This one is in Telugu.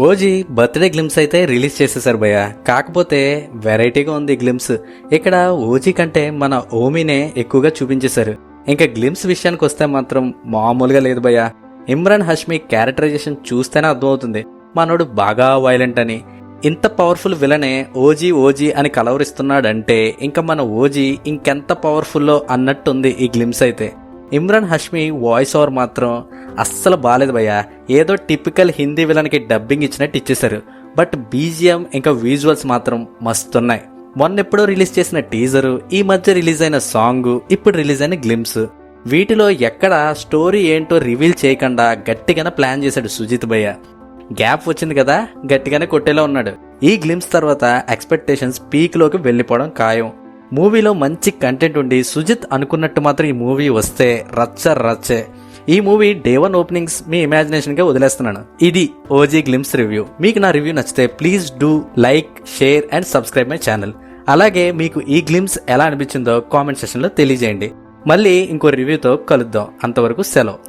ఓజీ బర్త్డే గ్లిమ్స్ అయితే రిలీజ్ చేసేసారు భయ్య. కాకపోతే వెరైటీగా ఉంది గ్లిమ్స్. ఇక్కడ ఓజీ కంటే మన ఓమీనే ఎక్కువగా చూపించేశారు. ఇంకా గ్లిమ్స్ విషయానికి వస్తే మాత్రం మామూలుగా లేదు భయ్య. ఇమ్రాన్ హష్మీ క్యారెక్టరైజేషన్ చూస్తేనే అర్థమవుతుంది మనోడు బాగా వైలెంట్ అని. ఇంత పవర్ఫుల్ విలనే ఓజీ ఓజీ అని కలవరిస్తున్నాడంటే ఇంకా మన ఓజీ ఇంకెంత పవర్ఫుల్లో అన్నట్టుంది ఈ గ్లిమ్స్ అయితే. ఇమ్రాన్ హష్మీ వాయిస్ ఓవర్ మాత్రం అస్సలు బాలేదు భయ్య. ఏదో టిపికల్ హిందీ విలన్కి డబ్బింగ్ ఇచ్చినట్టు ఇచ్చేశారు. బట్ బీజిఎం ఇంకా విజువల్స్ మాత్రం మస్తున్నాయి. మొన్నెప్పుడో రిలీజ్ చేసిన టీజరు, ఈ మధ్య రిలీజ్ అయిన సాంగ్, ఇప్పుడు రిలీజ్ అయిన గ్లిమ్స్, వీటిలో ఎక్కడ స్టోరీ ఏంటో రివీల్ చేయకుండా గట్టిగానే ప్లాన్ చేశాడు సుజిత్ భయ్య. గ్యాప్ వచ్చింది కదా, గట్టిగానే కొట్టేలా ఉన్నాడు. ఈ గ్లిమ్స్ తర్వాత ఎక్స్పెక్టేషన్స్ పీక్ లోకి వెళ్లిపోవడం ఖాయం. మూవీలో మంచి కంటెంట్ ఉండి సుజిత్ అనుకున్నట్టు మాత్రం ఈ మూవీ వస్తే రచ్చే. ఈ మూవీ డే 1 ఓపెనింగ్స్ మీ ఇమాజినేషన్ గా వదిలేస్తున్నాను. ఇది ఓజీ గ్లిమ్స్ రివ్యూ. మీకు నా రివ్యూ నచ్చితే please do like, share and subscribe my channel. అలాగే మీకు ఈ గ్లిమ్స్ ఎలా అనిపించిందో కామెంట్ సెక్షన్ లో తెలియజేయండి. మళ్ళీ ఇంకో రివ్యూతో కలుద్దాం. అంతవరకు సెలవు.